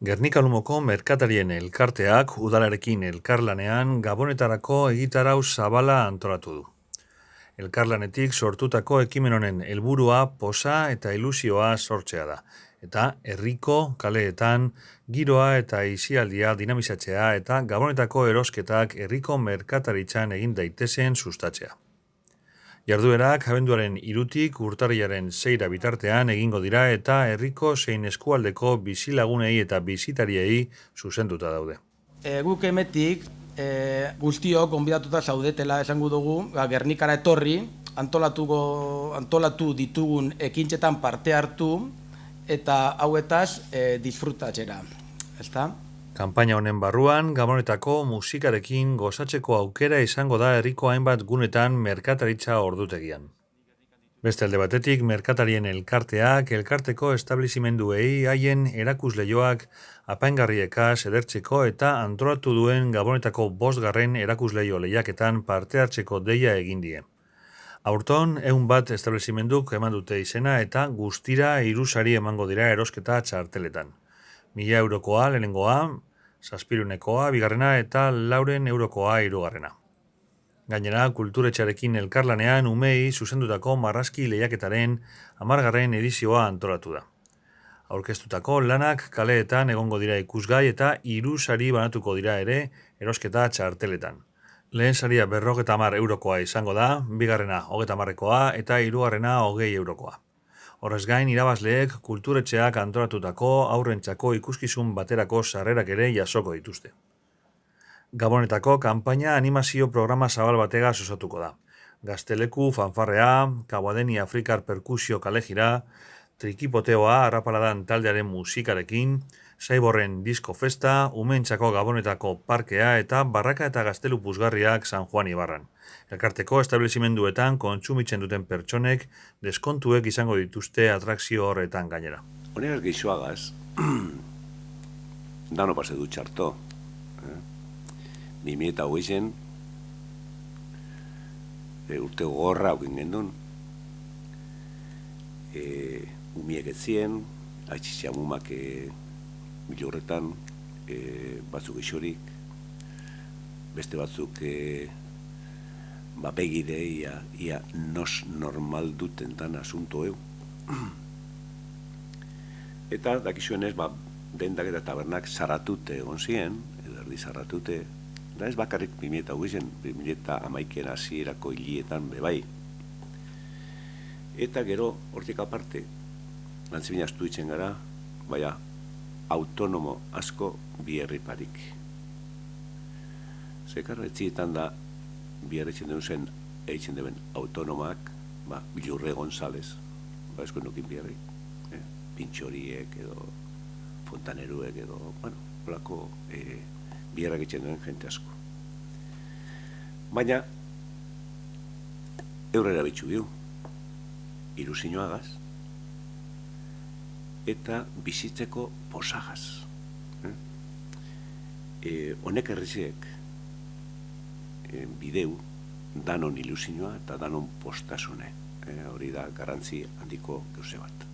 Gernika Lumoko merkatarien elkarteak udalarekin elkarlanean gabonetarako egitarau zabala antolatu du. Elkarlanetik sortutako ekimen honen helburua posa eta ilusioa sortzea da, eta herriko kaleetan giroa eta aisialdia dinamizatzea eta gabonetako erosketak herriko merkataritzan egin daitezen sustatzea. Jarduerak abenduaren 3tik urtarrilaren 6 bitartean egingo dira eta herriko zein eskualdeko bizilagunei eta bisitariei zuzenduta daude. Guk emetik guztiok gonbidatuta zaudetela esango dugu, Gernikara etorri, antolatu ditugun ekintzetan parte hartu eta hauetaz disfrutatzera, ezta? Kanpaina honen barruan, gabonetako musikarekin gozatzeko aukera izango da herriko hainbat gunetan merkataritza ordutegian. Beste alde batetik, merkatarien elkarteak, elkarteko establizimenduei haien erakusleioak apaingarriekaz edertzeko eta antolatu duen gabonetako 5. erakusleio lehiaketan parte hartzeko deia egin die. Aurton, 101 establizimenduk eman dute izena eta guztira 3 sari emango dira erosketa txarteletan. 1.000 eurokoa lehenengoa, 700 bigarrena eta 400 eurokoa 3. Gainera, kulturetxarekin elkarlanean umei zuzendutako marrazki lehiaketaren 10. edizioa antolatu da. Aurkeztutako lanak kaleetan egongo dira ikusgai eta 3 sari banatuko dira ere erosketa txarteletan. Lehen saria 50 eurokoa izango da, bigarrena 30 eta 3. 20 eurokoa. Horrez gain, irabazleek kulturetxeak antolatutako aurrentzako ikuskizun baterako sarrerak ere jasoko dituzte. Gabonetako kanpaina animazio programa zabal bategaz osatuko da. Gazteleku fanfarrea, Kaboadeni Afrikar perkusio kalejira, trikipoteoa arrapaladan taldearen musikarekin, Saiborren disko festa, umeentzako gabonetako parkea eta barraka eta gaztelu puzgarriak San Juan Ibarran. Elkarteko establizimenduetan kontsumitzen duten pertsonek deskontuek izango dituzte atrakzio horretan gainera. Honegaz geixoagaz, dano pase du txarto. 2008 urte gorra haukin gendun. Umiek etzien, aitzitxamumak milorretan, batzuk eixorik, beste batzuk begide ia nos normal duten dan asunto eu. Eta dakizuenez, dendak eta tabernak zarratute egon ziren, edo erdi zarratute, da ez bakarrik 2008 hasierako hilietan bebai. Eta gero, hortik aparte, lantzibina astu ditzen gara, baina autonomo asko biherriparik. Zekarra etzietan da biherritzen den zen eitzen deben autonomak, Bilurre González, esko nukin biherri, pintxoriek edo fontaneruek edo, holako biherrak eitzen duen jente asko. Baina, eurrera bitxu biu, ilusioagaz, eta bizitzeko posagaz. Honek erriziek bideu danon ilusioa eta danon postasune. Hori da garrantzi handiko gauze bat.